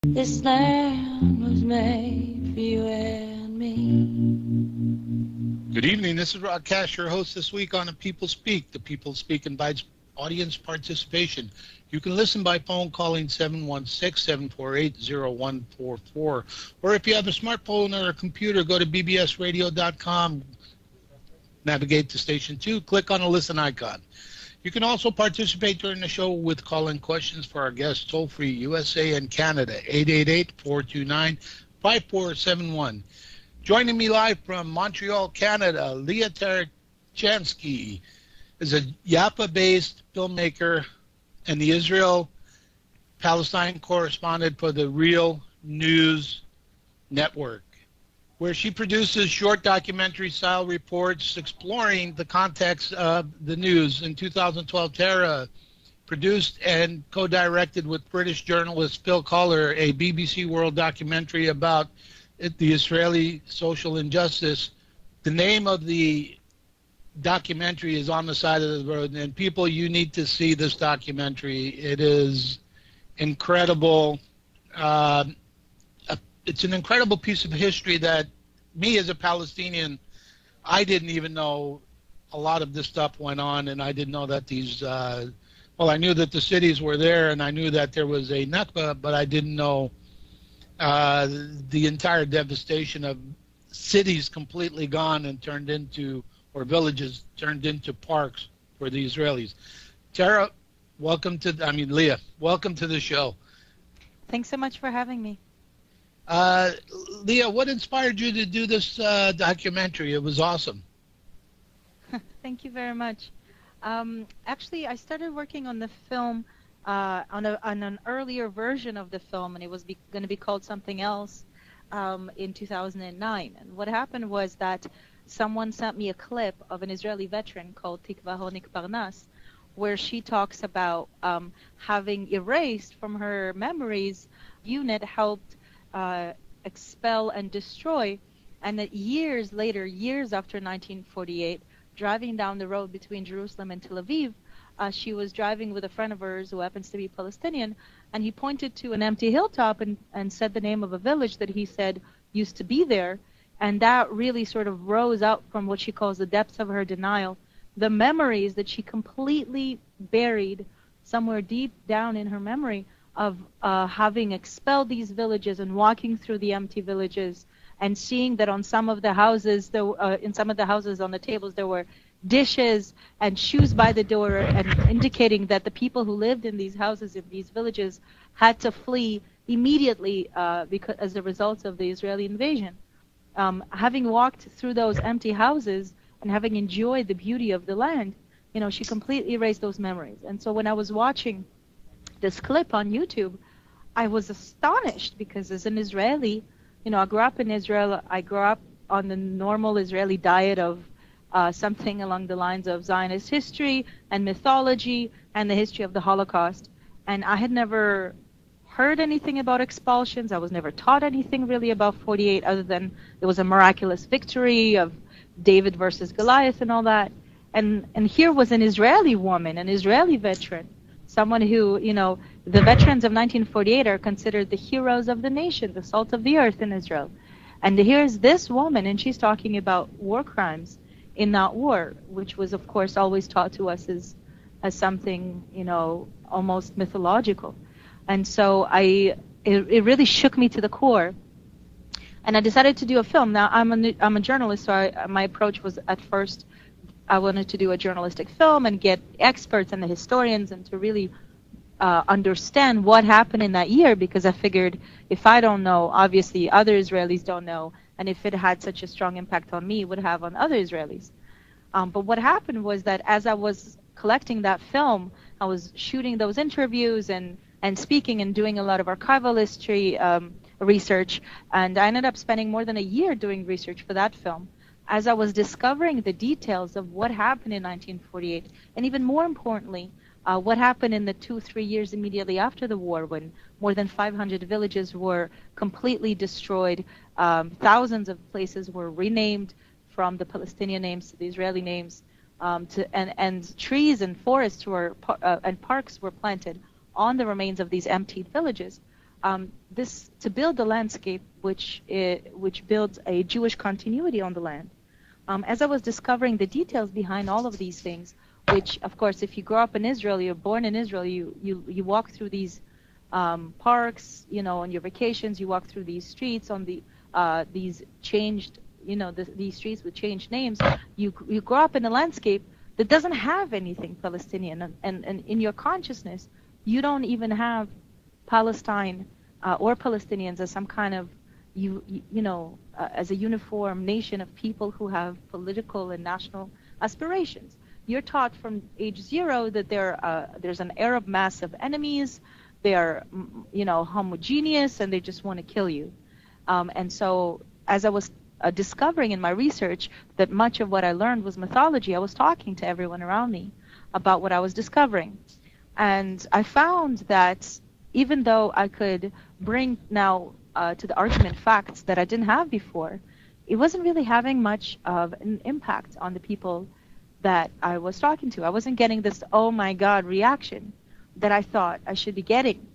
This land was made for you and me. Good evening. This is Rod Cash, your host this week on The People Speak. The People Speak invites audience participation. You can listen by phone calling 716-748-0144. Or if you have a smartphone or a computer, go to bbsradio.com, navigate to station 2, click on the listen icon. You can also participate during the show with call-in questions for our guests, toll-free, USA and Canada, 888-429-5471. Joining me live from Montreal, Canada, Lia Tarachansky is a Yapa-based filmmaker and the Israel-Palestine correspondent for the Real News Network, where she produces short documentary-style reports exploring the context of the news. In 2012, Tara produced and co-directed with British journalist Phil Collar a BBC World documentary about the Israeli social injustice. The name of the documentary is On the Side of the Road, and people, you need to see this documentary. It is incredible. It's an incredible piece of history that me as a Palestinian, I didn't even know a lot of this stuff went on, and I didn't know that these, well, I knew that the cities were there, and I knew that there was a Nakba, but I didn't know the entire devastation of cities completely gone and turned into, or villages turned into parks for the Israelis. Tara, welcome to, Leah, welcome to the show. Thanks so much for having me. Leah, what inspired you to do this documentary? It was awesome. Thank you very much. Actually, I started working on the film, on an earlier version of the film, and it was going to be called something else in 2009. And what happened was that someone sent me a clip of an Israeli veteran called Tikva Honik Parnas, where she talks about having erased from her memories, unit helped expel and destroy, and that years later, years after 1948, driving down the road between Jerusalem and Tel Aviv, she was driving with a friend of hers who happens to be Palestinian, and he pointed to an empty hilltop and said the name of a village that he said used to be there, and that really sort of rose out from what she calls the depths of her denial, the memories that she completely buried somewhere deep down in her memory of having expelled these villages and walking through the empty villages and seeing that on some of the houses, in some of the houses on the tables, there were dishes and shoes by the door, and indicating that the people who lived in these houses, in these villages, had to flee immediately because as a result of the Israeli invasion. Having walked through those empty houses and having enjoyed the beauty of the land, she completely erased those memories. And so when I was watching this clip on YouTube, I was astonished because as an Israeli, I grew up in Israel. I grew up on the normal Israeli diet of something along the lines of Zionist history and mythology and the history of the Holocaust. And I had never heard anything about expulsions. I was never taught anything really about 48 other than there was a miraculous victory of David versus Goliath and all that. And here was an Israeli woman, an Israeli veteran, someone who, the veterans of 1948 are considered the heroes of the nation, the salt of the earth in Israel. And here's this woman, and she's talking about war crimes in that war, which was, of course, always taught to us as something, almost mythological. And so it really shook me to the core. And I decided to do a film. Now, I'm a journalist, so my approach was at first, I wanted to do a journalistic film and get experts and the historians and to really understand what happened in that year, because I figured if I don't know, obviously other Israelis don't know, and if it had such a strong impact on me, it would have on other Israelis. But what happened was that as I was collecting that film, I was shooting those interviews and speaking and doing a lot of archival history research, and I ended up spending more than a year doing research for that film. As I was discovering the details of what happened in 1948, and even more importantly, what happened in the 2-3 years immediately after the war, when more than 500 villages were completely destroyed, thousands of places were renamed from the Palestinian names to the Israeli names, and trees and forests and parks were planted on the remains of these emptied villages. this to build the landscape which builds a Jewish continuity on the land. As I was discovering the details behind all of these things, which of course, if you grow up in Israel, you're born in Israel, you walk through these parks, on your vacations, you walk through these streets on these changed, these streets with changed names. You grow up in a landscape that doesn't have anything Palestinian, and in your consciousness, you don't even have Palestine or Palestinians as some kind of as a uniform nation of people who have political and national aspirations. You're taught from age 0 that there's an Arab mass of enemies. They are, homogeneous, and they just want to kill you. And so, as I was discovering in my research that much of what I learned was mythology, I was talking to everyone around me about what I was discovering. And I found that even though I could bring now to the argument facts that I didn't have before, it wasn't really having much of an impact on the people that I was talking to. I wasn't getting this, oh my God, reaction that I thought I should be getting.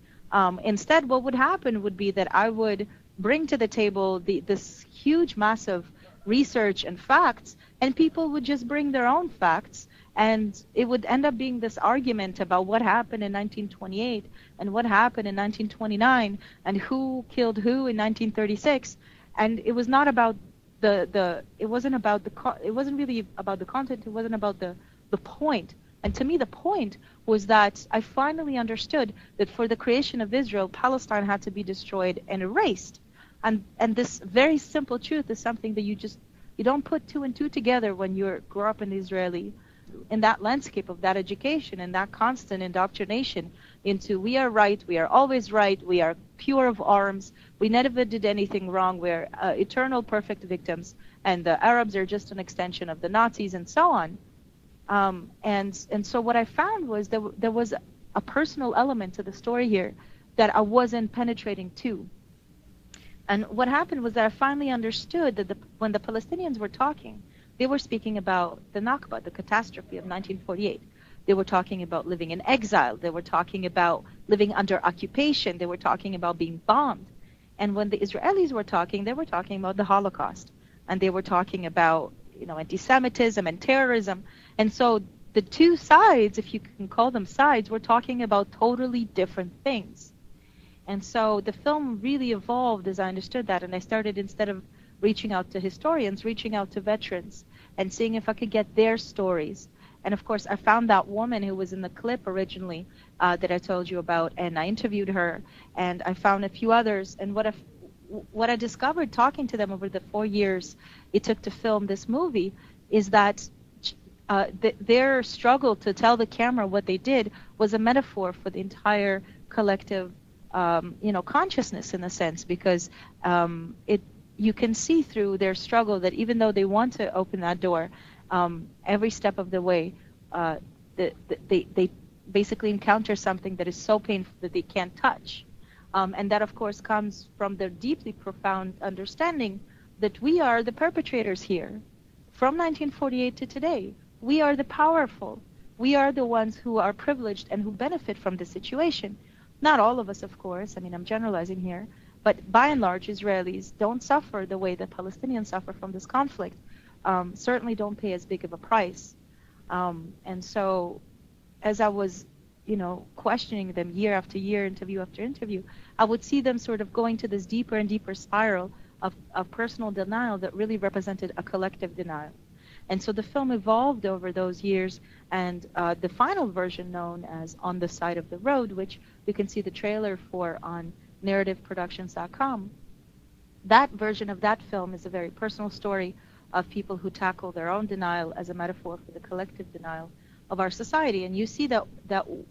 Instead, what would happen would be that I would bring to the table this huge mass of research and facts, and people would just bring their own facts, and it would end up being this argument about what happened in 1928 and what happened in 1929 and who killed who in 1936. And it was not about it wasn't really about the content. It wasn't about the point. And to me, the point was that I finally understood that for the creation of Israel, Palestine had to be destroyed and erased. And this very simple truth is something that you don't put 2 and 2 together when you grow up in that landscape of that education and that constant indoctrination into we are right, we are always right, we are pure of arms, we never did anything wrong, we're eternal perfect victims, and the Arabs are just an extension of the Nazis, and so on. And so what I found was there was a personal element to the story here that I wasn't penetrating to. And what happened was that I finally understood that when the Palestinians were talking, they were speaking about the Nakba, the catastrophe of 1948. They were talking about living in exile. They were talking about living under occupation. They were talking about being bombed. And when the Israelis were talking, they were talking about the Holocaust. And they were talking about, anti-Semitism and terrorism. And so the two sides, if you can call them sides, were talking about totally different things. And so the film really evolved as I understood that. And I started, instead of reaching out to historians, reaching out to veterans and seeing if I could get their stories. And of course, I found that woman who was in the clip originally that I told you about, and I interviewed her, and I found a few others. And what I discovered talking to them over the 4 years it took to film this movie is that their struggle to tell the camera what they did was a metaphor for the entire collective, consciousness, in a sense, because you can see through their struggle that even though they want to open that door, every step of the way, they basically encounter something that is so painful that they can't touch. And that, of course, comes from their deeply profound understanding that we are the perpetrators here. From 1948 to today, we are the powerful. We are the ones who are privileged and who benefit from the situation. Not all of us, of course. I mean, I'm generalizing here. But by and large, Israelis don't suffer the way that Palestinians suffer from this conflict. Certainly don't pay as big of a price. And so as I was, questioning them year after year, interview after interview, I would see them sort of going to this deeper and deeper spiral of personal denial that really represented a collective denial. And so the film evolved over those years, and the final version, known as On the Side of the Road, which you can see the trailer for on narrativeproductions.com, that version of that film is a very personal story of people who tackle their own denial as a metaphor for the collective denial of our society. And you see that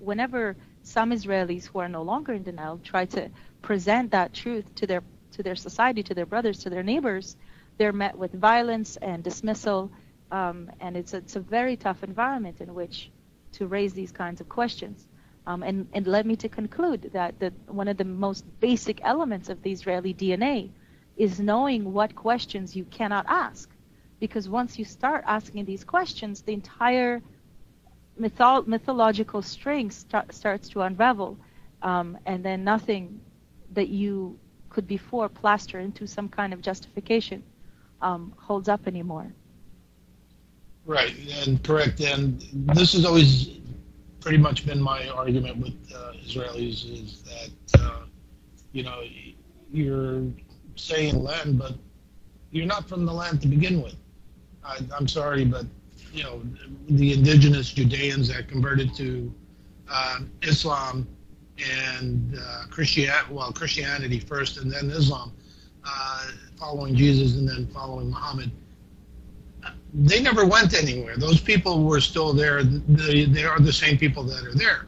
whenever some Israelis who are no longer in denial try to present that truth to their society, to their brothers, to their neighbors, they're met with violence and dismissal, and it's a very tough environment in which to raise these kinds of questions. And led me to conclude that one of the most basic elements of the Israeli DNA is knowing what questions you cannot ask. Because once you start asking these questions, the entire mythological string starts to unravel, and then nothing that you could before plaster into some kind of justification holds up anymore. Right, and correct. And this has always pretty much been my argument with Israelis is that, you're saying land, but you're not from the land to begin with. I'm sorry, but, the indigenous Judeans that converted to Islam and Christianity first and then Islam, following Jesus and then following Muhammad, they never went anywhere. Those people were still there. They are the same people that are there.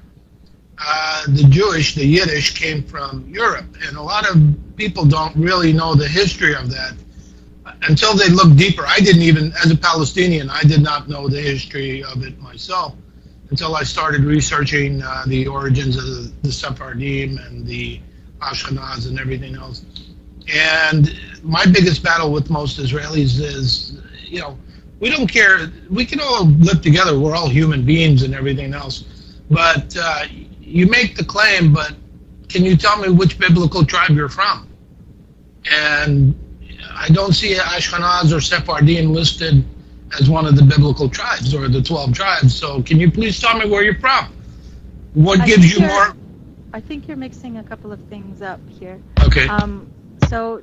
The Yiddish came from Europe, and a lot of people don't really know the history of that until they look deeper. I didn't even, as a Palestinian, I did not know the history of it myself until I started researching the origins of the Sephardim and the Ashkenaz and everything else. And my biggest battle with most Israelis is, we don't care. We can all live together. We're all human beings and everything else. But you make the claim, but can you tell me which biblical tribe you're from? And I don't see Ashkenaz or Sephardim listed as one of the biblical tribes or the 12 tribes. So can you please tell me where you're from? What gives you more? I think you're mixing a couple of things up here. Okay. So,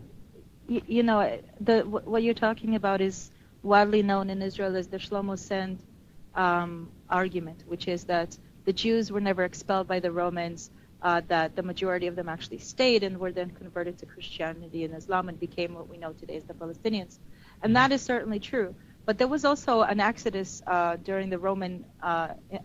what you're talking about is widely known in Israel as the Shlomo Sand argument, which is that the Jews were never expelled by the Romans, that the majority of them actually stayed and were then converted to Christianity and Islam and became what we know today as the Palestinians. And that is certainly true. But there was also an exodus during the Roman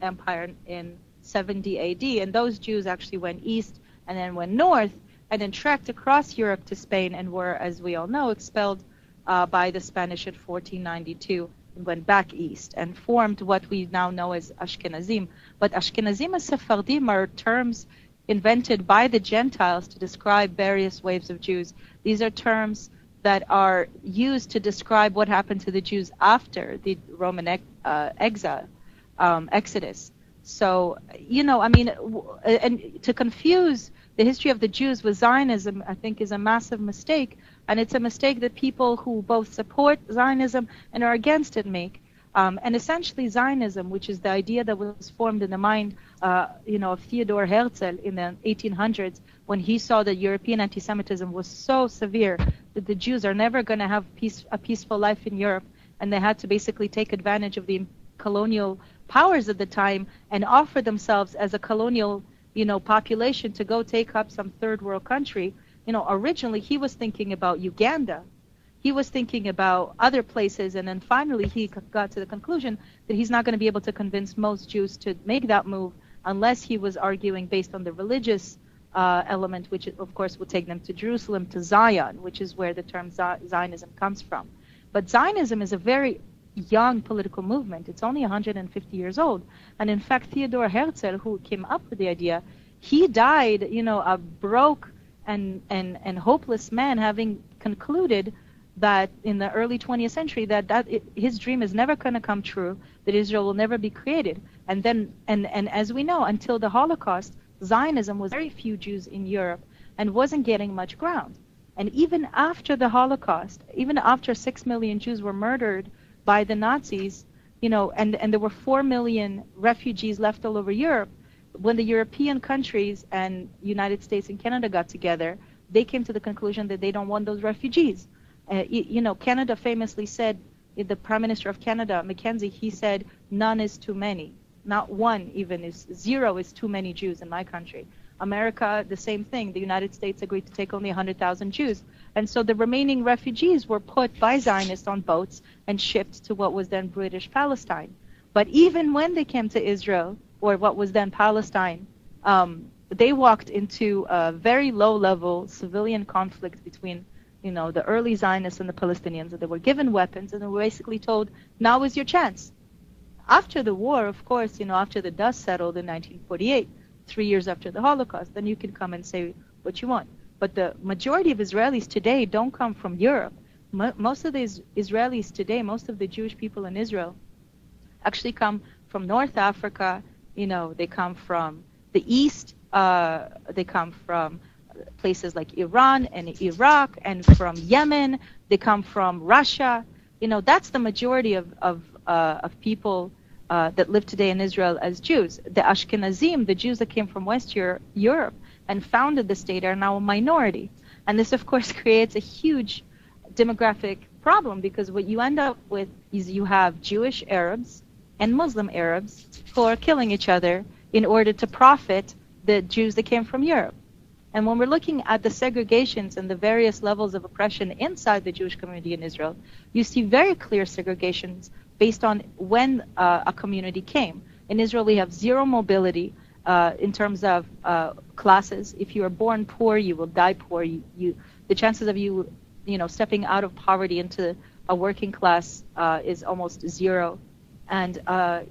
Empire in 70 AD, and those Jews actually went east and then went north and then trekked across Europe to Spain and were, as we all know, expelled by the Spanish in 1492 and went back east and formed what we now know as Ashkenazim. But Ashkenazim and Sephardim are terms invented by the Gentiles to describe various waves of Jews. These are terms that are used to describe what happened to the Jews after the Roman exodus. So, and to confuse the history of the Jews with Zionism, I think, is a massive mistake. And it's a mistake that people who both support Zionism and are against it make. And essentially Zionism, which is the idea that was formed in the mind, of Theodor Herzl in the 1800s, when he saw that European anti-Semitism was so severe that the Jews are never going to have a peaceful life in Europe, and they had to basically take advantage of the colonial powers at the time and offer themselves as a colonial, population to go take up some third world country. Originally he was thinking about Uganda. He was thinking about other places, and then finally he got to the conclusion that he's not going to be able to convince most Jews to make that move unless he was arguing based on the religious element, which of course would take them to Jerusalem, to Zion, which is where the term Zionism comes from. But Zionism is a very young political movement. It's only 150 years old. And in fact, Theodor Herzl, who came up with the idea, he died, a broke and hopeless man, having concluded that in the early 20th century his dream is never going to come true, that Israel will never be created. And then, and as we know, until the Holocaust, Zionism was very few Jews in Europe and wasn't getting much ground. And even after the Holocaust, even after 6 million Jews were murdered by the Nazis, and there were 4 million refugees left all over Europe, when the European countries and United States and Canada got together, they came to the conclusion that they don't want those refugees. Canada famously said, the Prime Minister of Canada, Mackenzie, he said, none is too many. Not one even is, 0 is too many Jews in my country. America, the same thing. The United States agreed to take only 100,000 Jews. And so the remaining refugees were put by Zionists on boats and shipped to what was then British Palestine. But even when they came to Israel, or what was then Palestine, they walked into a very low-level civilian conflict between the early Zionists and the Palestinians, and they were given weapons, and they were basically told, now is your chance. After the war, of course, after the dust settled in 1948, 3 years after the Holocaust, then you can come and say what you want. But the majority of Israelis today don't come from Europe. Most of the Israelis today, most of the Jewish people in Israel, actually come from North Africa. They come from the East. They come from places like Iran and Iraq and from Yemen. They come from Russia. That's the majority of people that live today in Israel as Jews. The Ashkenazim, the Jews that came from West Europe and founded the state, are now a minority. And this, of course, creates a huge demographic problem, because what you end up with is you have Jewish Arabs and Muslim Arabs who are killing each other in order to profit the Jews that came from Europe. And when we're looking at the segregations and the various levels of oppression inside the Jewish community in Israel, you see very clear segregations based on when a community came. In Israel, we have zero mobility in terms of classes. If you are born poor, you will die poor. The chances of you stepping out of poverty into a working class is almost zero. And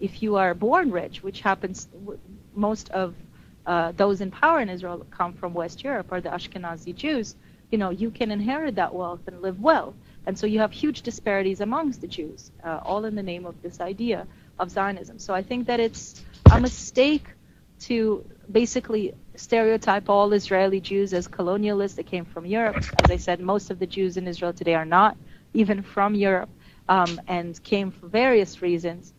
if you are born rich, which happens, most of those in power in Israel come from West Europe, or the Ashkenazi Jews, you can inherit that wealth and live well. And so you have huge disparities amongst the Jews, all in the name of this idea of Zionism. So I think that it's a mistake to basically stereotype all Israeli Jews as colonialists that came from Europe. As I said, most of the Jews in Israel today are not even from Europe, and came for various reasons.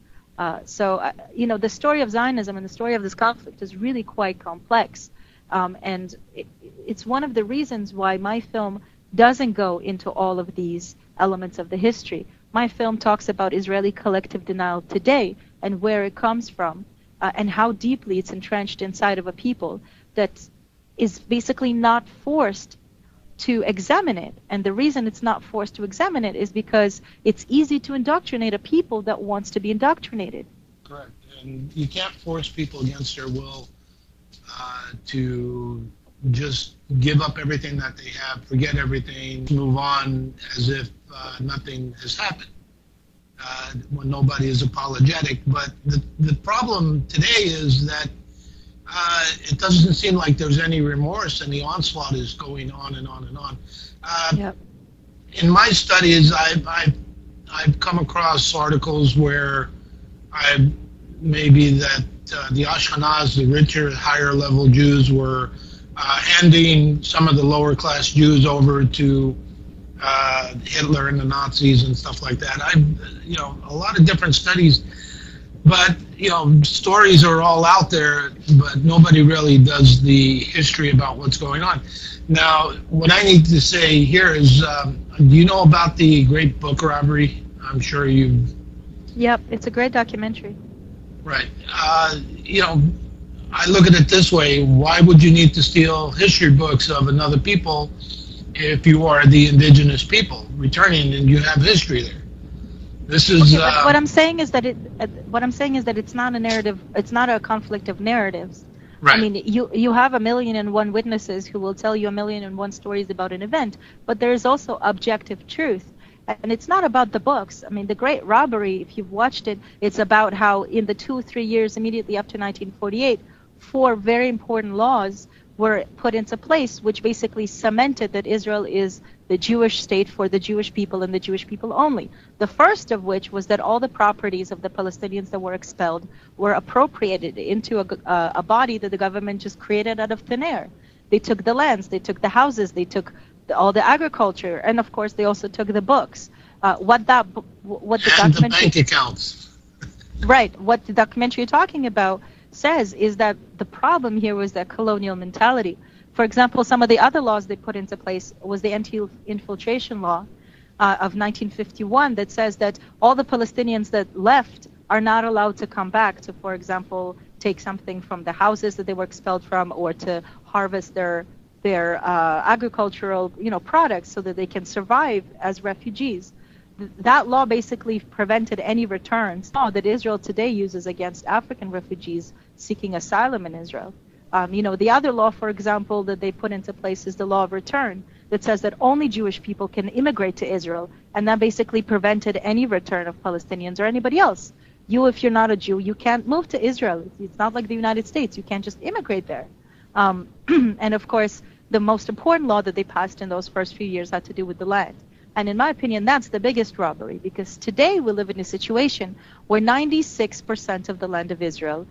So the story of Zionism and the story of this conflict is really quite complex. And it's one of the reasons why my film doesn't go into all of these elements of the history. My film talks about Israeli collective denial today and where it comes from, and how deeply it's entrenched inside of a people that is basically not forced to examine it. And the reason it's not forced to examine it is because it's easy to indoctrinate a people that wants to be indoctrinated. Correct. And you can't force people against their will to just give up everything that they have, forget everything, move on as if nothing has happened, when nobody is apologetic. But the problem today is that it doesn't seem like there's any remorse, and the onslaught is going on and on and on. Yep. In my studies, I've come across articles where maybe that the Ashkenaz, the richer, higher level Jews, were handing some of the lower class Jews over to Hitler and the Nazis and stuff like that. A lot of different studies, but stories are all out there, but nobody really does the history about what's going on. Now, what I need to say here is, do you know about the Great Book Robbery? I'm sure you've... Yep, it's a great documentary. Right. I look at it this way: why would you need to steal history books of another people if you are the indigenous people returning and you have history there? This is what I'm saying is that it's not a narrative. It's not a conflict of narratives. Right. I mean, you have 1,000,001 witnesses who will tell you 1,000,001 stories about an event, but there is also objective truth. And it's not about the books. I mean, the Great Robbery, if you've watched it, it's about how in the 2-3 years immediately after 1948, 4 very important laws were put into place, which basically cemented that Israel is the Jewish state for the Jewish people and the Jewish people only. The first of which was that all the properties of the Palestinians that were expelled were appropriated into a body that the government just created out of thin air. They took the lands, they took the houses, they took all the agriculture, and of course they also took the books. What the documentary, the bank accounts. Right. What the documentary you're talking about says is that the problem here was that colonial mentality. For example, some of the other laws they put into place was the anti-infiltration law of 1951 that says that all the Palestinians that left are not allowed to come back to, for example, take something from the houses that they were expelled from, or to harvest their agricultural products so that they can survive as refugees. That law basically prevented any returns that Israel today uses against African refugees seeking asylum in Israel. The other law, for example, that they put into place is the law of return that says that only Jewish people can immigrate to Israel, and that basically prevented any return of Palestinians or anybody else. If you're not a Jew, you can't move to Israel. It's not like the United States. You can't just immigrate there. And of course, the most important law that they passed in those first few years had to do with the land. And in my opinion, that's the biggest robbery, because today we live in a situation where 96% of the land of Israel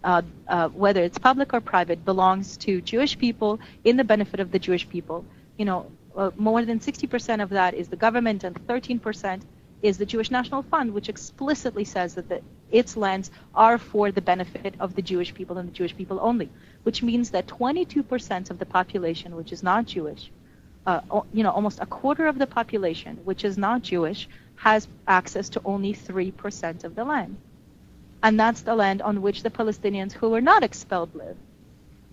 whether it's public or private, belongs to Jewish people in the benefit of the Jewish people. More than 60% of that is the government, and 13% is the Jewish National Fund, which explicitly says that its lands are for the benefit of the Jewish people and the Jewish people only, which means that 22% of the population, which is not Jewish, almost a quarter of the population, which is not Jewish, has access to only 3% of the land. And that's the land on which the Palestinians who were not expelled live.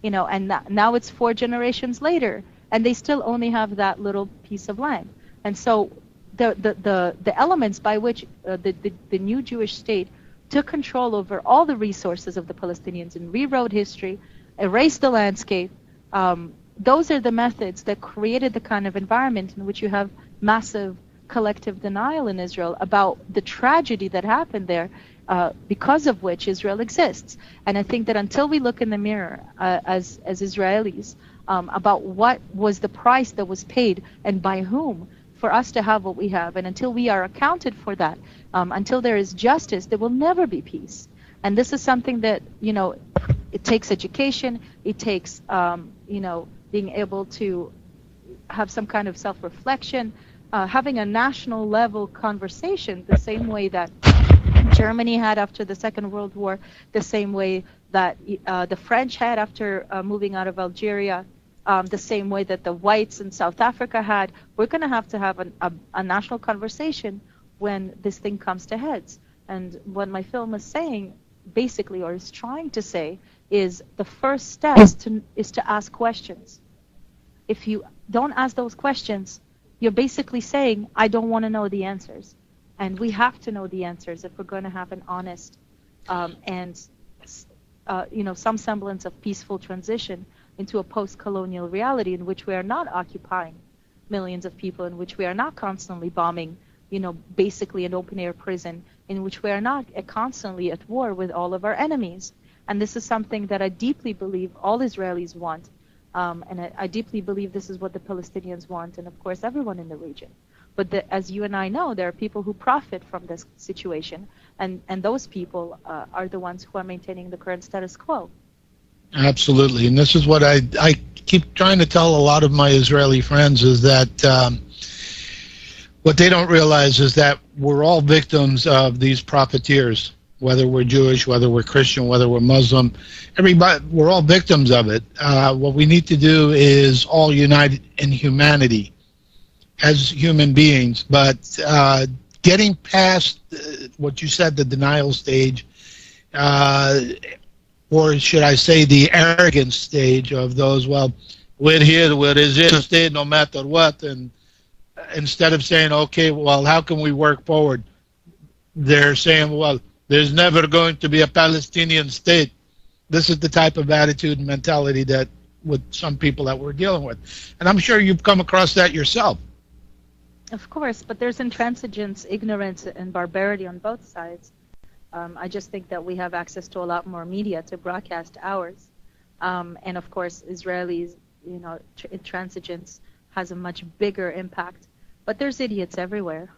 And now it's 4 generations later, and they still only have that little piece of land. And so the elements by which the new Jewish state took control over all the resources of the Palestinians and rewrote history, erased the landscape, those are the methods that created the kind of environment in which you have massive collective denial in Israel about the tragedy that happened there, because of which Israel exists. And I think that until we look in the mirror as Israelis about what was the price that was paid and by whom for us to have what we have, and until we are accounted for that, until there is justice, there will never be peace. And this is something that, it takes education, it takes, being able to have some kind of self-reflection, having a national level conversation the same way that Germany had after the Second World War, the same way that the French had after moving out of Algeria, the same way that the whites in South Africa had. We're going to have a national conversation when this thing comes to heads. And what my film is saying, basically, or is trying to say, is the first step is to ask questions. If you don't ask those questions, you're basically saying, I don't want to know the answers. And we have to know the answers if we're going to have an honest and some semblance of peaceful transition into a post-colonial reality in which we are not occupying millions of people, in which we are not constantly bombing, basically an open-air prison, in which we are not constantly at war with all of our enemies. And this is something that I deeply believe all Israelis want. And I deeply believe this is what the Palestinians want, and of course everyone in the region. But as you and I know, there are people who profit from this situation, and those people are the ones who are maintaining the current status quo. Absolutely, and this is what I keep trying to tell a lot of my Israeli friends, is that what they don't realize is that we're all victims of these profiteers, whether we're Jewish, whether we're Christian, whether we're Muslim. Everybody, we're all victims of it. What we need to do is all unite in humanity as human beings, but getting past what you said, the denial stage, or should I say the arrogance stage of those, well, we're here, we're resisting no matter what, and instead of saying, okay, well, how can we work forward? They're saying, well, there's never going to be a Palestinian state. This is the type of attitude and mentality that with some people that we're dealing with. And I'm sure you've come across that yourself. Of course, but there's intransigence, ignorance, and barbarity on both sides. I just think that we have access to a lot more media to broadcast ours. And of course, Israelis, intransigence has a much bigger impact. But there's idiots everywhere.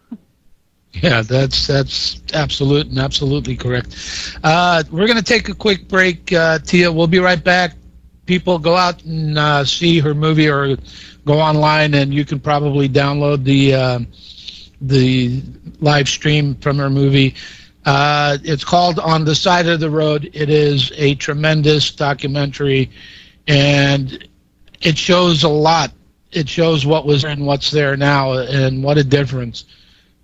Yeah, that's absolutely correct. We're going to take a quick break, Tia. We'll be right back. People, go out and see her movie, or go online, and you can probably download the live stream from her movie. It's called On the Side of the Road. It is a tremendous documentary, and it shows a lot. It shows what was and what's there now, and what a difference.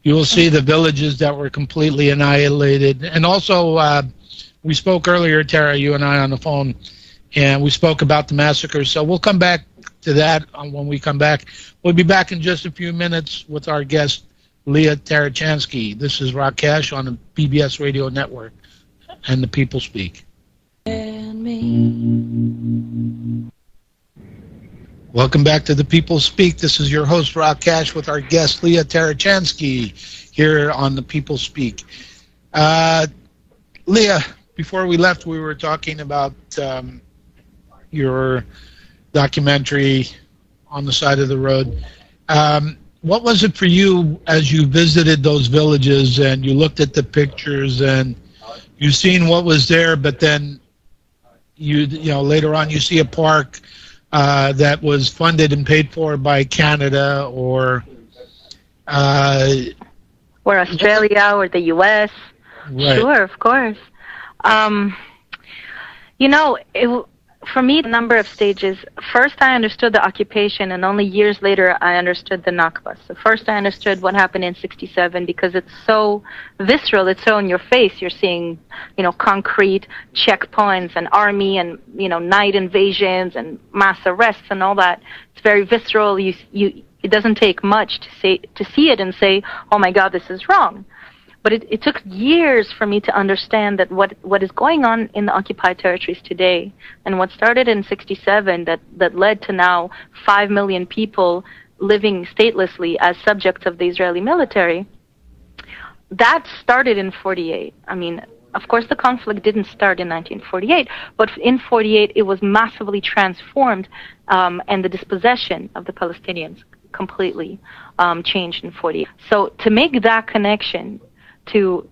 You will see the villages that were completely annihilated. And also, we spoke earlier, Tara, you and I on the phone, and we spoke about the massacre. So we'll come back to that when we come back. We'll be back in just a few minutes with our guest, Lia Tarachansky. This is Rakesh on the BBS Radio Network, and the people speak. And me. Welcome back to The People Speak. This is your host, Rakesh, with our guest, Lia Tarachansky, here on The People Speak. Lia, before we left, we were talking about your documentary, On the Side of the Road. What was it for you as you visited those villages and you looked at the pictures and you seen what was there, but then you know, later on you see a park that was funded and paid for by Canada or Australia or the U.S. Right. Sure, of course. You know, for me, a number of stages. First, I understood the occupation, and only years later, I understood the Nakba. So first, I understood what happened in '67 because it's so visceral. It's so in your face. You're seeing, you know, concrete checkpoints and army and, you know, night invasions and mass arrests and all that. It's very visceral. It doesn't take much to see it and say, oh my God, this is wrong. But it took years for me to understand that what is going on in the occupied territories today, and what started in '67 that led to now 5 million people living statelessly as subjects of the Israeli military, that started in '48. I mean, of course, the conflict didn't start in 1948, but in '48 it was massively transformed, and the dispossession of the Palestinians completely changed in '48. So to make that connection, to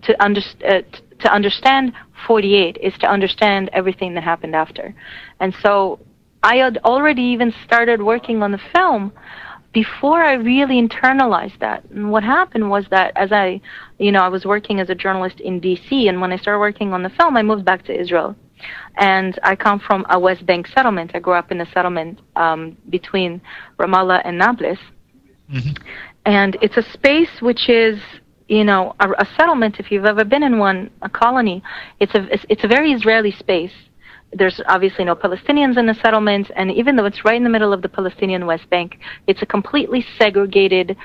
understand 48 is to understand everything that happened after. And so I had already even started working on the film before I really internalized that. And what happened was that as I was working as a journalist in DC, and when I started working on the film, I moved back to Israel. And I come from a West Bank settlement. I grew up in a settlement between Ramallah and Nablus. Mm-hmm. And it's a space which is, you know, a settlement, if you've ever been in one, a colony, it's a very Israeli space. There's obviously no Palestinians in the settlement, and even though it's right in the middle of the Palestinian West Bank, it's a completely segregated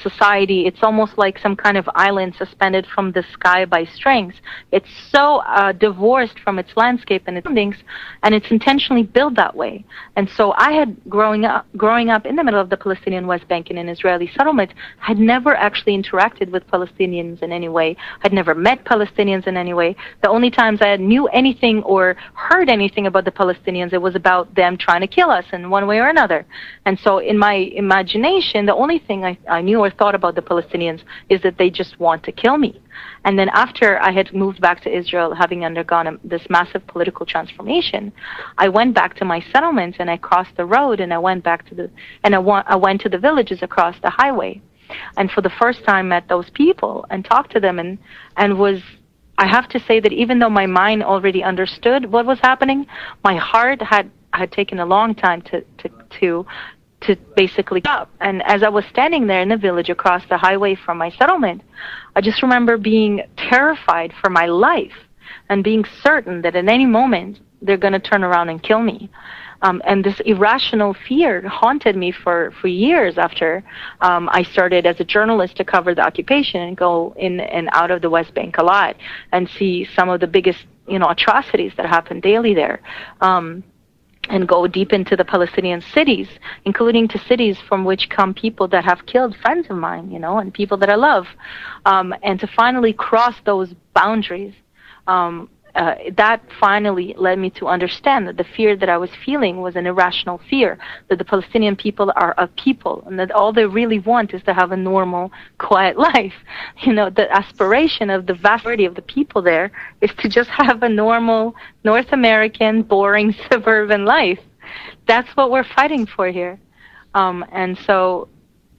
society. It's almost like some kind of island suspended from the sky by strings. It's so divorced from its landscape and its surroundings, and it's intentionally built that way. And so I had, growing up in the middle of the Palestinian West Bank in an Israeli settlement, had never actually interacted with Palestinians in any way. I'd never met Palestinians in any way. The only times I knew anything or heard anything about the Palestinians, it was about them trying to kill us in one way or another. And so in my imagination, the only thing I knew or thought about the Palestinians is that they just want to kill me. And then after I had moved back to Israel, having undergone this massive political transformation, I went back to my settlement and I crossed the road and I went back to I went to the villages across the highway. And for the first time met those people and talked to them and was, I have to say that even though my mind already understood what was happening, my heart had taken a long time to basically up. And as I was standing there in the village across the highway from my settlement, I just remember being terrified for my life and being certain that at any moment they're going to turn around and kill me. And this irrational fear haunted me for years after I started as a journalist to cover the occupation and go in and out of the West Bank a lot and see some of the biggest, atrocities that happen daily there. And go deep into the Palestinian cities, including to cities from which come people that have killed friends of mine, and people that I love. And to finally cross those boundaries, that finally led me to understand that the fear that I was feeling was an irrational fear, that the Palestinian people are a people, and that all they really want is to have a normal, quiet life. The aspiration of the vast majority of the people there is to just have a normal, North American, boring, suburban life. That's what we're fighting for here. And so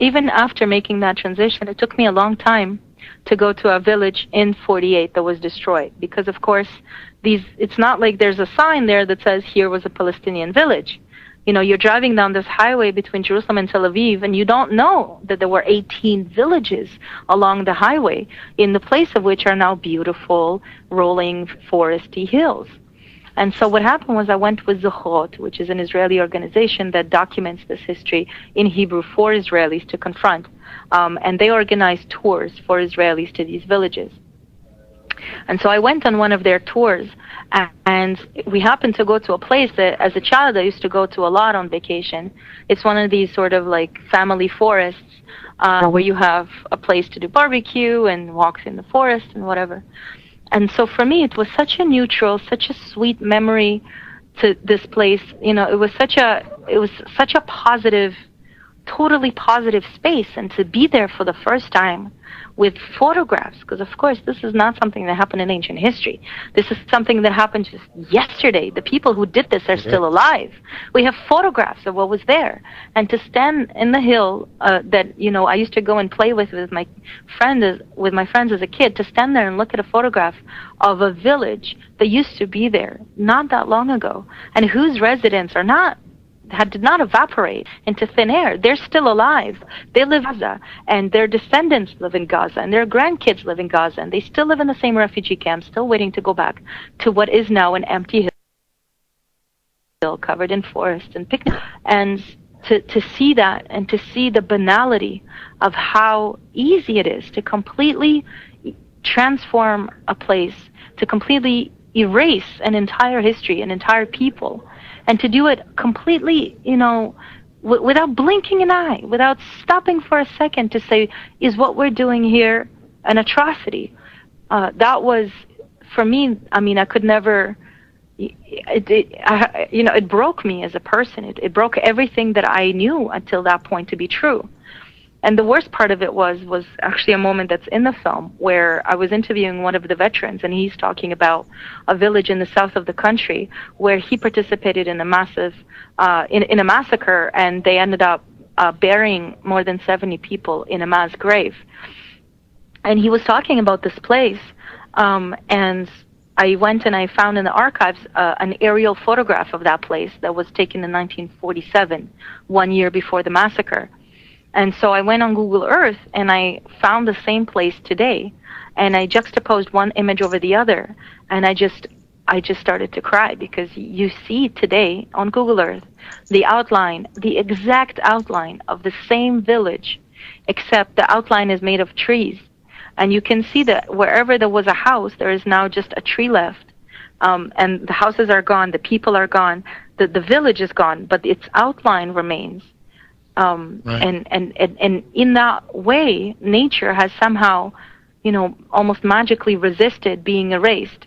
even after making that transition, it took me a long time to go to a village in 48 that was destroyed, because of course it's not like there's a sign there that says here was a Palestinian village. You're driving down this highway between Jerusalem and Tel Aviv, and you don't know that there were 18 villages along the highway, in the place of which are now beautiful rolling foresty hills. And so what happened was I went with Zochrot, which is an Israeli organization that documents this history in Hebrew for Israelis to confront. And they organize tours for Israelis to these villages. And so I went on one of their tours, and we happened to go to a place that as a child I used to go to a lot on vacation. It's one of these sort of like family forests where you have a place to do barbecue and walks in the forest and whatever. And so for me, it was such a neutral, such a sweet memory to this place. It was such a positive totally positive space, and to be there for the first time with photographs, because of course this is not something that happened in ancient history. This is something that happened just yesterday. The people who did this are still alive. We have photographs of what was there, and to stand in the hill that I used to go and play with my friends as a kid, to stand there and look at a photograph of a village that used to be there not that long ago, and whose residents did not evaporate into thin air. They're still alive. They live in Gaza, and their descendants live in Gaza, and their grandkids live in Gaza, and they still live in the same refugee camp, still waiting to go back to what is now an empty hill covered in forest and picnic. And to see that, and to see the banality of how easy it is to completely transform a place, to completely erase an entire history, an entire people, and to do it completely, without blinking an eye, without stopping for a second to say, is what we're doing here an atrocity? That was, for me, I could never, it broke me as a person. It broke everything that I knew until that point to be true. And the worst part of it was actually a moment that's in the film where I was interviewing one of the veterans, and he's talking about a village in the south of the country where he participated in a massive, in a massacre, and they ended up burying more than 70 people in a mass grave. And he was talking about this place, and I went and I found in the archives an aerial photograph of that place that was taken in 1947, 1 year before the massacre. And so I went on Google Earth and I found the same place today, and I juxtaposed one image over the other, and I just started to cry, because you see today on Google Earth the outline, the exact outline of the same village, except the outline is made of trees. And you can see that wherever there was a house, there is now just a tree left. And the houses are gone, the people are gone, the village is gone, but its outline remains. Right. And in that way, nature has somehow, almost magically resisted being erased,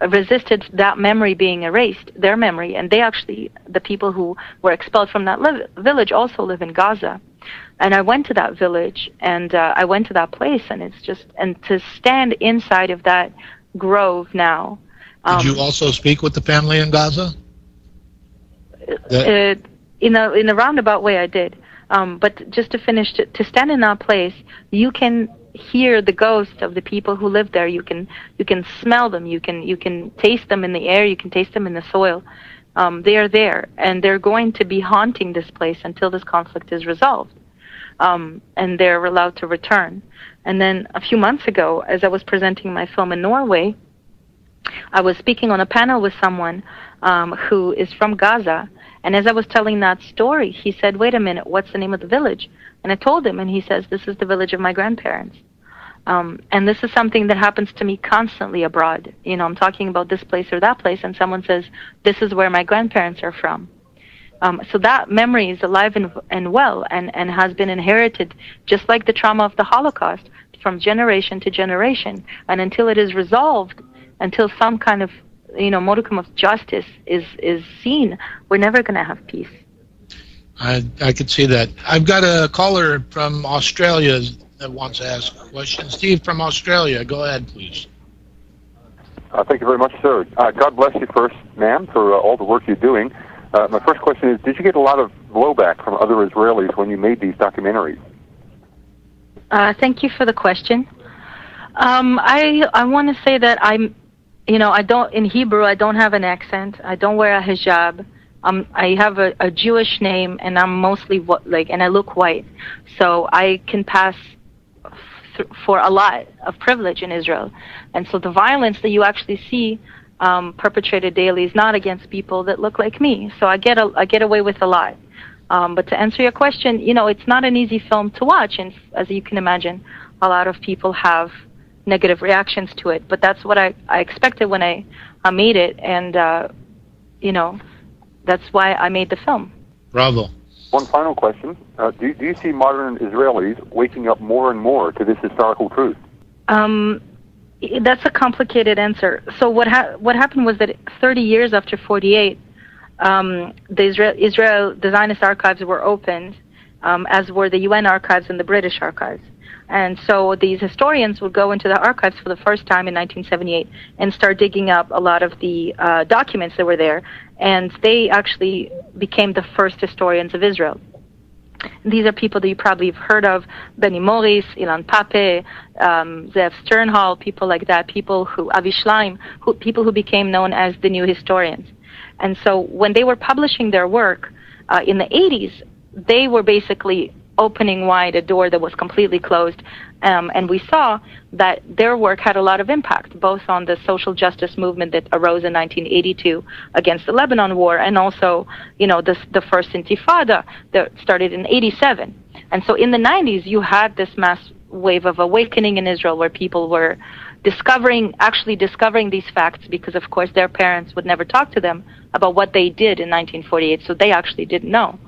resisted that memory being erased, their memory. And the people who were expelled from that village also live in Gaza. And I went to that village, and I went to that place, and and to stand inside of that grove now. Did you also speak with the family in Gaza? In a roundabout way, I did. But just to finish, to stand in that place, you can hear the ghosts of the people who live there. You can smell them. You can taste them in the air. You can taste them in the soil. They are there, and they're going to be haunting this place until this conflict is resolved. And they're allowed to return. And then a few months ago, as I was presenting my film in Norway, I was speaking on a panel with someone who is from Gaza. And as I was telling that story, he said, wait a minute, what's the name of the village? And I told him, and he says, this is the village of my grandparents. And this is something that happens to me constantly abroad. I'm talking about this place or that place, and someone says, this is where my grandparents are from. So that memory is alive and well, and has been inherited, just like the trauma of the Holocaust, from generation to generation. And until it is resolved, until some kind of modicum of justice is seen, we're never going to have peace. I could see that. I've got a caller from Australia that wants to ask a question. Steve from Australia, go ahead, please. Thank you very much, sir. God bless you first, ma'am, for all the work you're doing. My first question is, did you get a lot of blowback from other Israelis when you made these documentaries? Thank you for the question. I want to say that in Hebrew, I don't have an accent. I don't wear a hijab. I have a Jewish name, and I'm mostly and I look white. So I can pass for a lot of privilege in Israel. And so the violence that you actually see perpetrated daily is not against people that look like me. So I get away with a lot. But to answer your question, it's not an easy film to watch, and as you can imagine, a lot of people have negative reactions to it. But that's what I expected when I made it, and that's why I made the film. Bravo. One final question: Do you see modern Israelis waking up more and more to this historical truth? That's a complicated answer. So what happened was that 30 years after 48, the Zionist archives were opened, as were the UN archives and the British archives. And so these historians would go into the archives for the first time in 1978 and start digging up a lot of the documents that were there, and they actually became the first historians of Israel. These are people that you probably have heard of: Benny Morris, Ilan Pape, Zev Sternhall, people like that, people who, Avi Schleim, people who became known as the new historians. And so when they were publishing their work in the 80s, they were basically opening wide a door that was completely closed, and we saw that their work had a lot of impact, both on the social justice movement that arose in 1982 against the Lebanon war, and also, the first Intifada that started in 87. And so in the 90s, you had this mass wave of awakening in Israel where people were discovering these facts, because of course their parents would never talk to them about what they did in 1948, so they actually didn't know.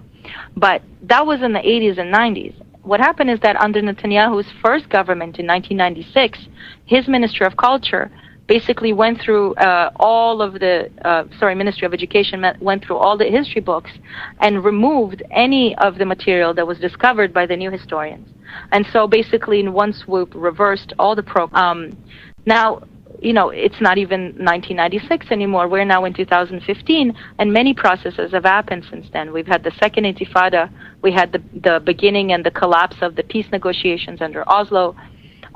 But that was in the 80s and 90s. What happened is that under Netanyahu's first government in 1996, his Ministry of Culture basically went through Ministry of Education went through all the history books and removed any of the material that was discovered by the new historians. And so basically in one swoop reversed all the programs. Now, it's not even 1996 anymore. We're now in 2015, and many processes have happened since then. We've had the second Intifada. We had the beginning and the collapse of the peace negotiations under Oslo.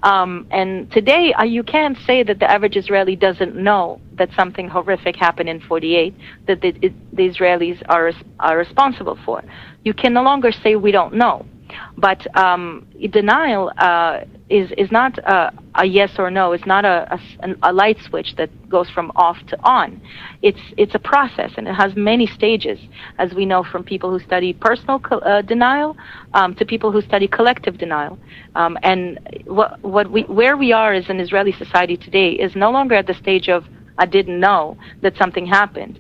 And today, you can't say that the average Israeli doesn't know that something horrific happened in 48, that the Israelis are responsible for. You can no longer say we don't know. But denial is not a yes or no. It's not a light switch that goes from off to on. It's a process, and it has many stages, as we know from people who study personal denial to people who study collective denial. And where we are as an Israeli society today is no longer at the stage of I didn't know that something happened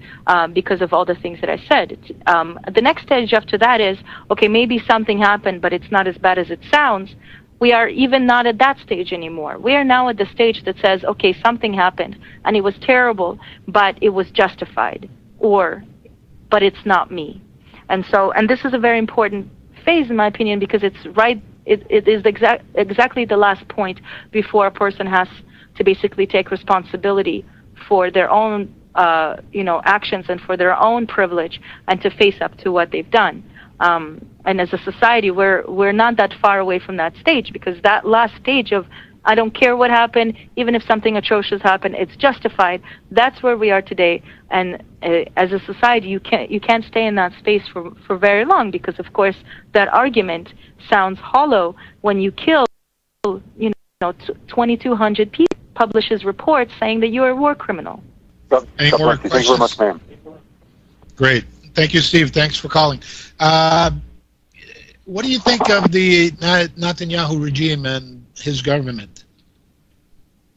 because of all the things that I said. The next stage after that is, okay, maybe something happened, but it's not as bad as it sounds. We are even not at that stage anymore. We are now at the stage that says, okay, something happened, and it was terrible, but it was justified, but it's not me. And this is a very important phase, in my opinion, because it's right. It is exactly the last point before a person has to basically take responsibility for their own, actions and for their own privilege, and to face up to what they've done. And as a society, we're not that far away from that stage, because that last stage of I don't care what happened, even if something atrocious happened, it's justified. That's where we are today. And as a society, you can't stay in that space for very long, because of course that argument sounds hollow when you kill 2,200 people. Publishes reports saying that you're a war criminal. Any more questions? Thank you very much, ma'am. Great. Thank you, Steve. Thanks for calling. What do you think of the Netanyahu regime and his government,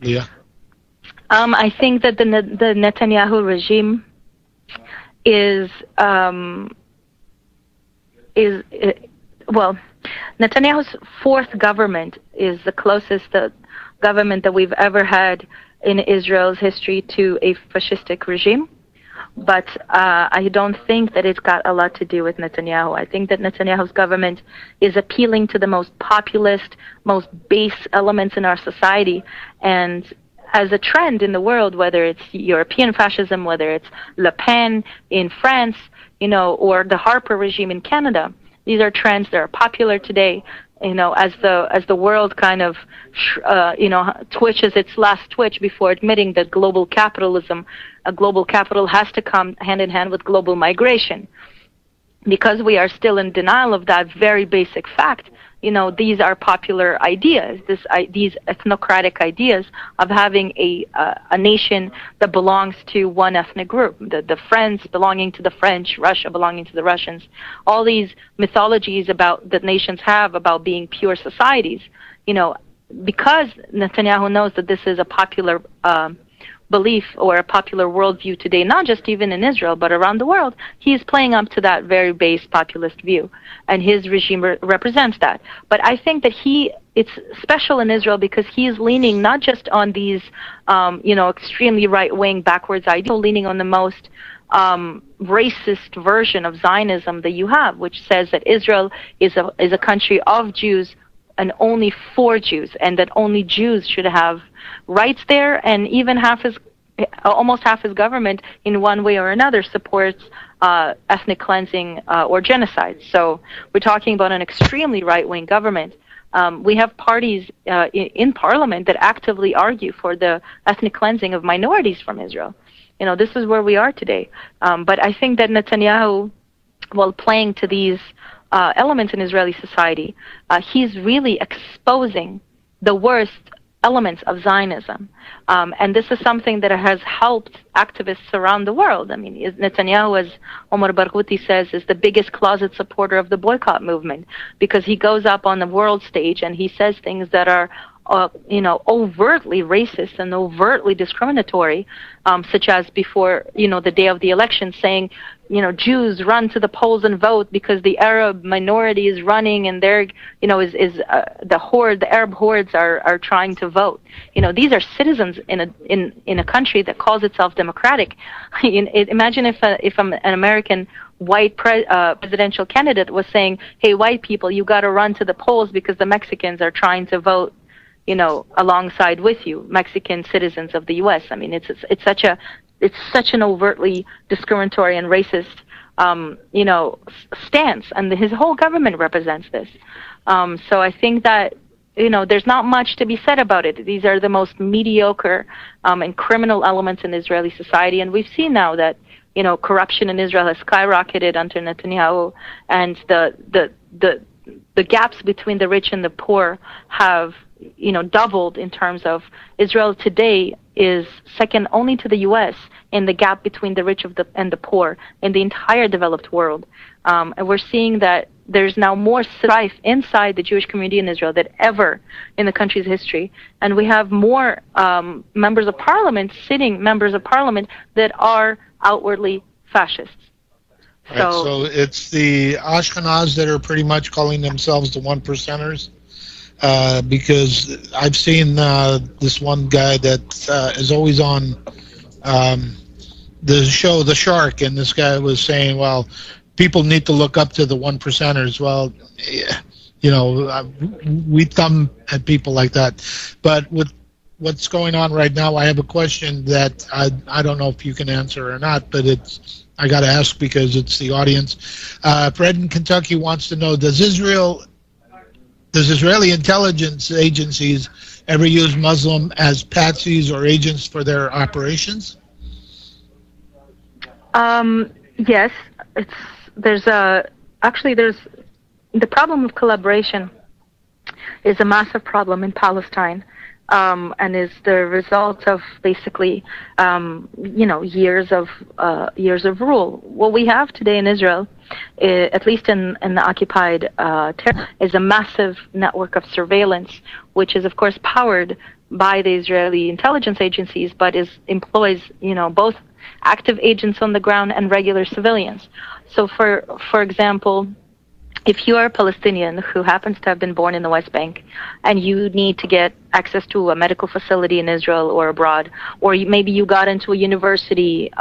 Leah? I think that the Netanyahu regime is Netanyahu's fourth government is the closest government that we've ever had in Israel's history to a fascistic regime. But I don't think that it's got a lot to do with Netanyahu. I think that Netanyahu's government is appealing to the most populist, most base elements in our society. And as a trend in the world, whether it's European fascism, whether it's Le Pen in France, or the Harper regime in Canada, these are trends that are popular today. As the world kind of, twitches its last twitch before admitting that global capital has to come hand in hand with global migration. Because we are still in denial of that very basic fact, these are popular ideas, these ethnocratic ideas of having a nation that belongs to one ethnic group, the French belonging to the French, Russia belonging to the Russians, all these mythologies that nations have about being pure societies, because Netanyahu knows that this is a popular belief or a popular worldview today, not just even in Israel, but around the world, he is playing up to that very base populist view, and his regime represents that. But I think that it's special in Israel because he is leaning not just on these, extremely right-wing backwards ideas, leaning on the most racist version of Zionism that you have, which says that Israel is a country of Jews and only for Jews, and that only Jews should have rights there, and even almost half his government in one way or another supports ethnic cleansing or genocide. So we're talking about an extremely right-wing government. We have parties in parliament that actively argue for the ethnic cleansing of minorities from Israel. This is where we are today. But I think that Netanyahu, while playing to these elements in Israeli society, he's really exposing the worst elements of Zionism. And this is something that has helped activists around the world. I mean, Netanyahu, as Omar Barghouti says, is the biggest closet supporter of the boycott movement, because he goes up on the world stage and he says things that are overtly racist and overtly discriminatory, such as before, the day of the election, saying, Jews run to the polls and vote because the Arab minority is running, and they're, the Arab hordes are trying to vote. These are citizens in a country that calls itself democratic. Imagine if an American white presidential candidate was saying, "Hey, white people, you got to run to the polls because the Mexicans are trying to vote, alongside with you, Mexican citizens of the U.S." I mean, it's such an overtly discriminatory and racist, stance, and his whole government represents this. So I think that, there's not much to be said about it. These are the most mediocre and criminal elements in Israeli society, and we've seen now that, corruption in Israel has skyrocketed under Netanyahu, and the gaps between the rich and the poor have doubled in terms of Israel today is second only to the U.S. in the gap between the rich and the poor in the entire developed world. And we're seeing that there's now more strife inside the Jewish community in Israel than ever in the country's history. And we have more members of parliament that are outwardly fascists. Right, so it's the Ashkenaz that are pretty much calling themselves the one percenters. Because I've seen this one guy that is always on the show The Shark, and this guy was saying, well, people need to look up to the one percenters. Well, we thumb at people like that. But with what's going on right now, I have a question that I don't know if you can answer or not, but I got to ask because it's the audience. Fred in Kentucky wants to know, does Israeli intelligence agencies ever use Muslim as patsies or agents for their operations? Yes, there's the problem of collaboration is a massive problem in Palestine, and is the result of basically years of rule. What we have today in Israel, at least in the occupied territory, is a massive network of surveillance, which is of course powered by the Israeli intelligence agencies, but employs both active agents on the ground and regular civilians. So for example, if you are a Palestinian who happens to have been born in the West Bank and you need to get access to a medical facility in Israel or abroad, or maybe you got into a university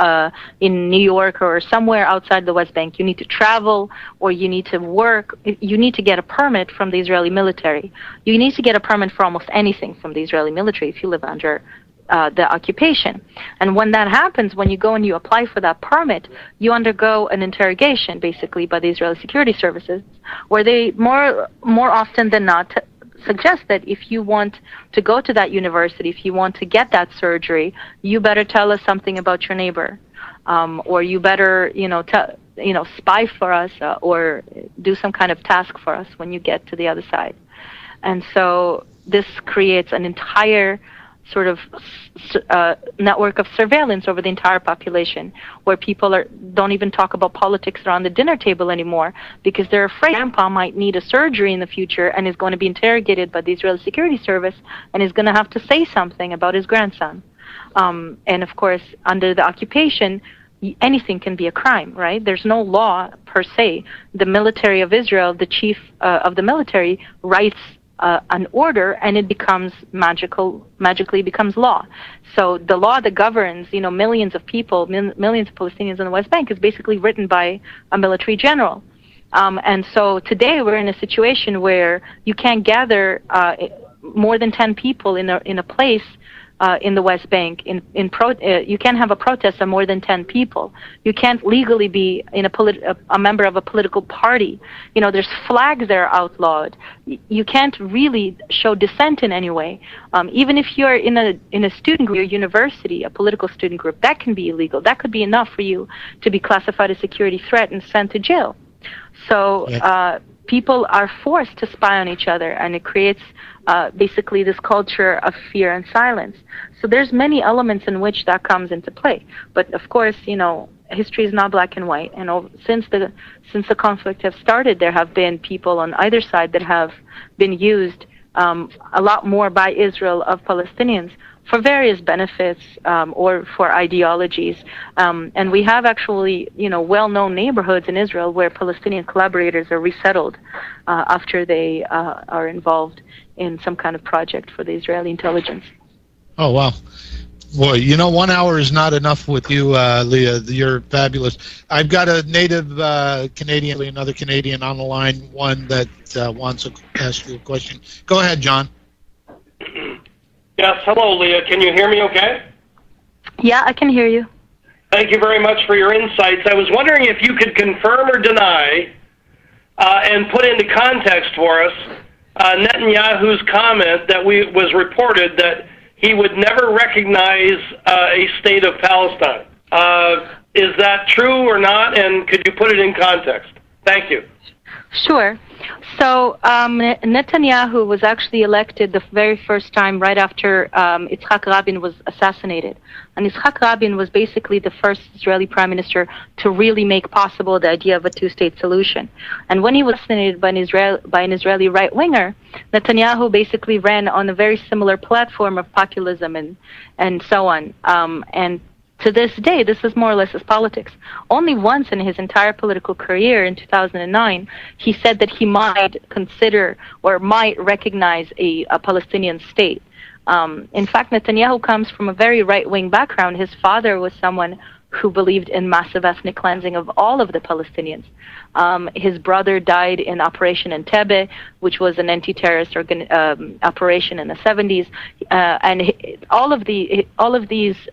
in New York or somewhere outside the West Bank, you need to travel or you need to work, you need to get a permit from the Israeli military. You need to get a permit for almost anything from the Israeli military if you live under the occupation. And when that happens, when you go and you apply for that permit, you undergo an interrogation basically by the Israeli security services, where they more often than not suggest that if you want to go to that university, if you want to get that surgery, you better tell us something about your neighbor, or you better spy for us or do some kind of task for us when you get to the other side. And so this creates an entire sort of network of surveillance over the entire population, where people don't even talk about politics around the dinner table anymore because they're afraid grandpa might need a surgery in the future and is going to be interrogated by the Israeli Security Service and is going to have to say something about his grandson. And of course, under the occupation, anything can be a crime, right? There's no law per se. The military of Israel, the chief of the military, writes an order, and it becomes magically becomes law. So the law that governs, millions of people, millions of Palestinians in the West Bank is basically written by a military general. And so today we're in a situation where you can't gather more than 10 people in a place in the West Bank. You can't have a protest of more than 10 people. You can't legally be a member of a political party. There's flags that are outlawed. You can't really show dissent in any way. Even if you're in a student group, your university, a political student group, that can be illegal. That could be enough for you to be classified as a security threat and sent to jail. So people are forced to spy on each other, and it creates basically this culture of fear and silence. So there's many elements in which that comes into play. But of course, history is not black and white. And since the conflict has started, there have been people on either side that have been used a lot more by Israel of Palestinians for various benefits or for ideologies. And we have actually, well-known neighborhoods in Israel where Palestinian collaborators are resettled after they are involved in some kind of project for the Israeli intelligence. Oh, wow. Boy, 1 hour is not enough with you, Lia. You're fabulous. I've got a native Canadian, another Canadian on the line, one that wants to ask you a question. Go ahead, John. Yes, hello, Lia. Can you hear me okay? Yeah, I can hear you. Thank you very much for your insights. I was wondering if you could confirm or deny and put into context for us Netanyahu's comment that was reported that he would never recognize a state of Palestine. Is that true or not, and could you put it in context? Thank you. Sure. So Netanyahu was actually elected the very first time right after Yitzhak Rabin was assassinated. And Yitzhak Rabin was basically the first Israeli prime minister to really make possible the idea of a two-state solution. And when he was assassinated by an Israeli right-winger, Netanyahu basically ran on a very similar platform of populism and so on. And to this day, this is more or less his politics. Only once in his entire political career, in 2009, he said that he might consider or might recognize a Palestinian state. In fact, Netanyahu comes from a very right-wing background. His father was someone who believed in massive ethnic cleansing of all of the Palestinians. His brother died in Operation Entebbe, which was an anti-terrorist operation in the 70s, and all of these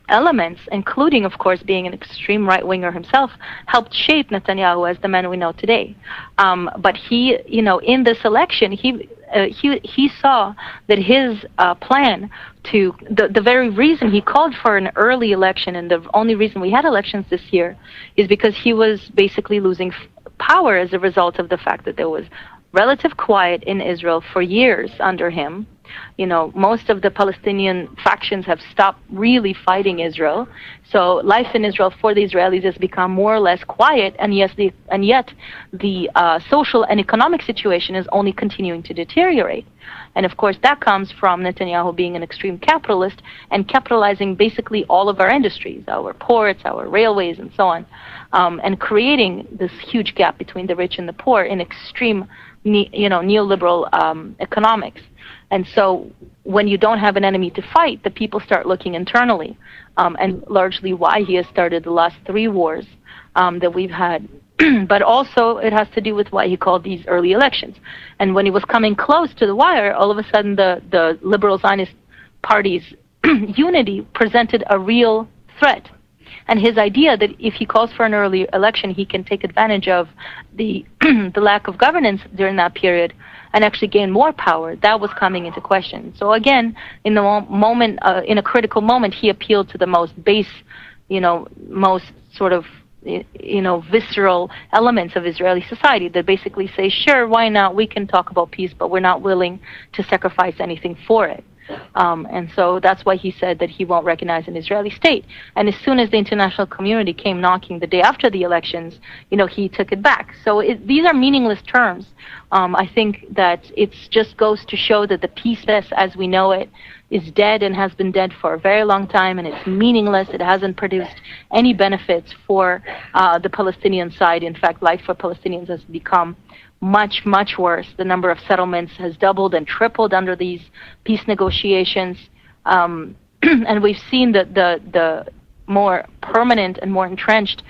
elements, including, of course, being an extreme right-winger himself, helped shape Netanyahu as the man we know today. But he, in this election, he saw that his plan to, the very reason he called for an early election, and the only reason we had elections this year, is because he was basically losing power as a result of the fact that there was relative quiet in Israel for years under him. Most of the Palestinian factions have stopped really fighting Israel. So life in Israel for the Israelis has become more or less quiet, and yet the social and economic situation is only continuing to deteriorate. And of course, that comes from Netanyahu being an extreme capitalist and capitalizing basically all of our industries, our ports, our railways, and so on, and creating this huge gap between the rich and the poor in extreme, neoliberal economics. And so when you don't have an enemy to fight, the people start looking internally, and largely why he has started the last 3 wars that we've had. But also it has to do with why he called these early elections. And when he was coming close to the wire, all of a sudden the liberal Zionist party's unity presented a real threat. And his idea that if he calls for an early election, he can take advantage of the the lack of governance during that period and actually gain more power, that was coming into question. So again, in the moment, in a critical moment, he appealed to the most base, most sort of, visceral elements of Israeli society that basically say, sure, why not? We can talk about peace, but we're not willing to sacrifice anything for it. And so that's why he said that he won't recognize an Israeli state. And as soon as the international community came knocking the day after the elections, he took it back. So these are meaningless terms. I think that it just goes to show that the peace as we know it is dead and has been dead for a very long time, and it's meaningless. It hasn't produced any benefits for the Palestinian side. In fact, life for Palestinians has become much, much worse. The number of settlements has doubled and tripled under these peace negotiations. And we've seen the more permanent and more entrenched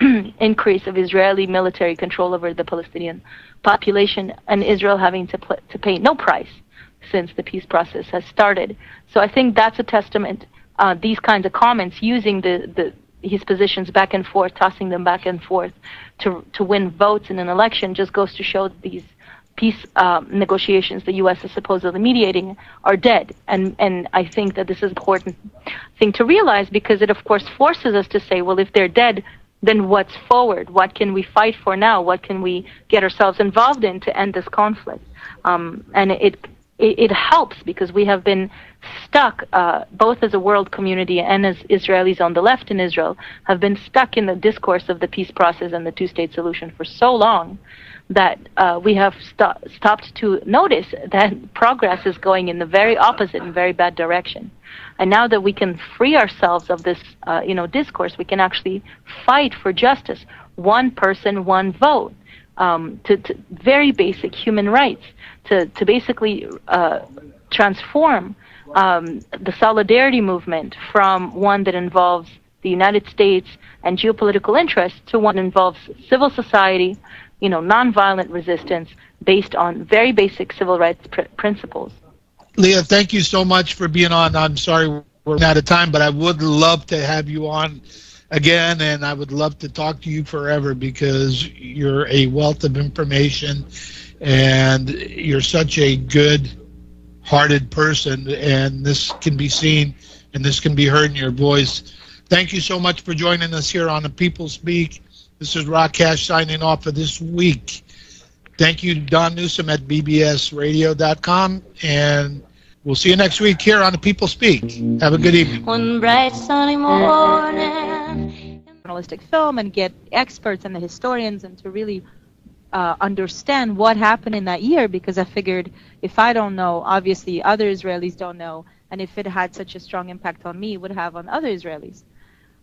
increase of Israeli military control over the Palestinian population, and Israel having to pay no price since the peace process has started. So I think that's a testament. These kinds of comments, using his positions back and forth, tossing them back and forth to win votes in an election, just goes to show that these peace negotiations the U.S. is supposedly mediating are dead. And I think that this is an important thing to realize, because it, of course, forces us to say, well, if they're dead, then what's forward? What can we fight for now? What can we get ourselves involved in to end this conflict? And it helps, because we have been stuck, both as a world community and as Israelis on the left in Israel, have been stuck in the discourse of the peace process and the two-state solution for so long that we have stopped to notice that progress is going in the very opposite and very bad direction. And now that we can free ourselves of this, discourse, we can actually fight for justice. One person, one vote. To very basic human rights, to basically transform the solidarity movement from one that involves the United States and geopolitical interests to one that involves civil society, nonviolent resistance based on very basic civil rights principles. Lia, thank you so much for being on. I'm sorry we're out of time, but I would love to have you on again, and I would love to talk to you forever, because you're a wealth of information and you're such a good-hearted person, and this can be seen and this can be heard in your voice. Thank you so much for joining us here on The People Speak. This is Rakesh signing off for this week. Thank you, Don Newsom at BBSRadio.com, and we'll see you next week here on The People Speak. Have a good evening. One bright sunny morning. Journalistic film, and get experts and the historians and to really understand what happened in that year, because I figured if I don't know, obviously other Israelis don't know, and if it had such a strong impact on me, it would have on other Israelis.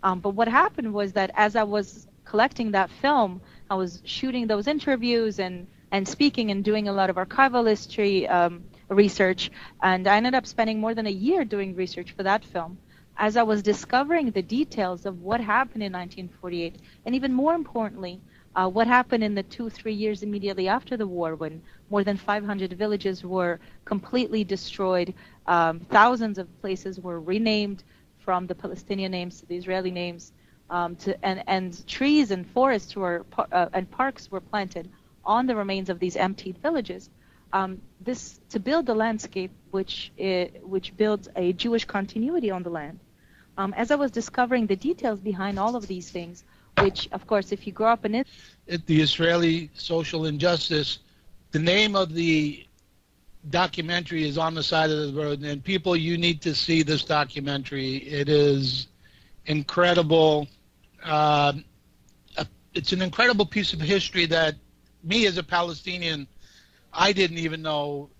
But what happened was that as I was collecting that film, I was shooting those interviews and speaking and doing a lot of archival history research, and I ended up spending more than a year doing research for that film. As I was discovering the details of what happened in 1948, and even more importantly, what happened in the 2-3 years immediately after the war, when more than 500 villages were completely destroyed, thousands of places were renamed from the Palestinian names to the Israeli names, and trees and forests and parks were planted on the remains of these emptied villages. This to build the landscape which builds a Jewish continuity on the land. As I was discovering the details behind all of these things, which, of course, if you grow up in it, the Israeli social injustice, the name of the documentary is on the side of the road, and people, you need to see this documentary. It is incredible. It's an incredible piece of history that me as a Palestinian, I didn't even know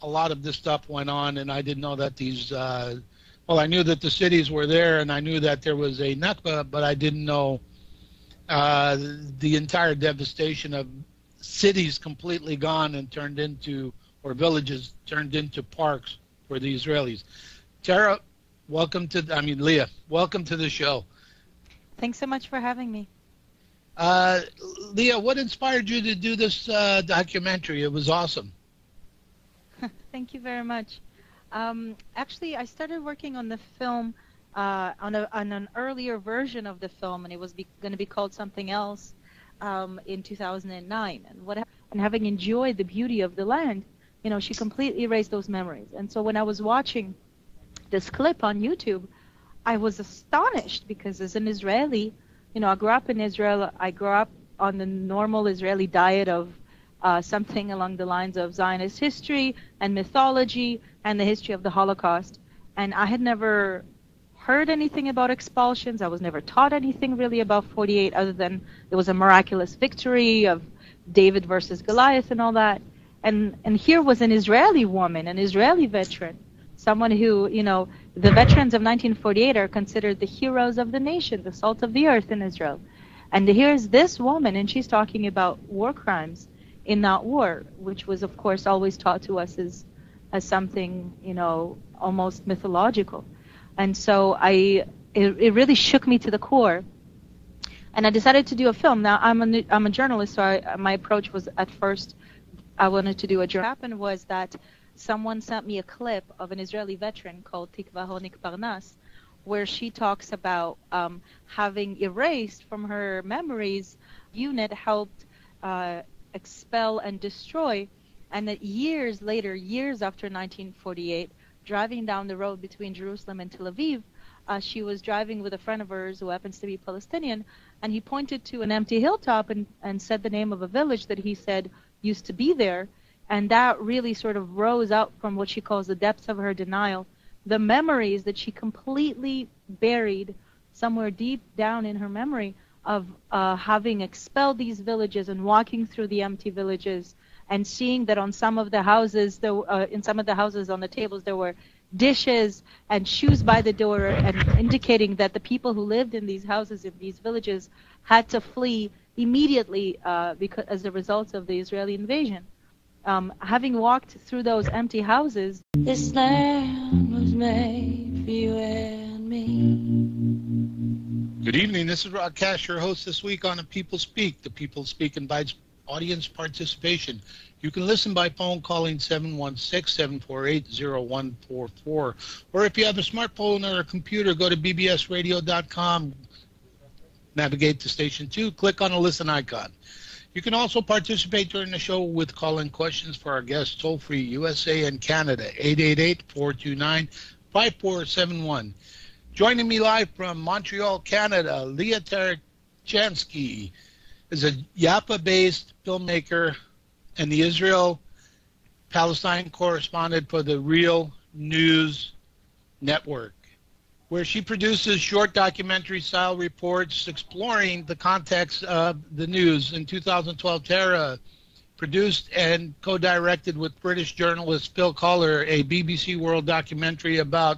a lot of this stuff went on, and I didn't know that these, I knew that the cities were there, and I knew that there was a Nakba, but I didn't know the entire devastation of cities completely gone and turned into, or villages turned into parks for the Israelis. Tara, Lia, welcome to the show. Thanks so much for having me. Lia, what inspired you to do this documentary? It was awesome. Thank you very much. Actually, I started working on the film on an earlier version of the film, and it was going to be called something else in 2009. And having enjoyed the beauty of the land, she completely erased those memories. And so when I was watching this clip on YouTube, I was astonished, because as an Israeli, I grew up in Israel. I grew up on the normal Israeli diet of something along the lines of Zionist history and mythology and the history of the Holocaust. And I had never heard anything about expulsions. I was never taught anything really about 48, other than there was a miraculous victory of David versus Goliath and all that. And here was an Israeli woman, an Israeli veteran, someone who, the veterans of 1948 are considered the heroes of the nation, the salt of the earth in Israel. And here's this woman, and she's talking about war crimes in that war, which was, of course, always taught to us as something, almost mythological. And so it really shook me to the core. And I decided to do a film. Now, I'm a journalist, so my approach was, at first, I wanted to do a journal. What happened was that someone sent me a clip of an Israeli veteran called Tikva Honik Parnas, where she talks about having erased from her memories, unit helped expel and destroy, and that years later, years after 1948, driving down the road between Jerusalem and Tel Aviv, she was driving with a friend of hers who happens to be Palestinian, and he pointed to an empty hilltop and said the name of a village that he said used to be there, and that really sort of rose out from what she calls the depths of her denial, the memories that she completely buried somewhere deep down in her memory of having expelled these villages and walking through the empty villages and seeing that on some of the houses, in some of the houses on the tables, there were dishes and shoes by the door, and indicating that the people who lived in these houses, in these villages, had to flee immediately because as a result of the Israeli invasion. Having walked through those empty houses, this land was made for you and me. Good evening. This is Rod Cash, your host this week on The People Speak. The People Speak invites audience participation. You can listen by phone calling 716-748-0144. Or if you have a smartphone or a computer, go to bbsradio.com, navigate to station 2, click on the listen icon. You can also participate during the show with call-in questions for our guests, toll-free, USA and Canada, 888-429-5471. Joining me live from Montreal, Canada, Lia Tarachansky is a Jaffa-based filmmaker and the Israel-Palestine correspondent for the Real News Network, where she produces short documentary-style reports exploring the context of the news. In 2012, Tara produced and co-directed with British journalist Phil Collar a BBC World documentary about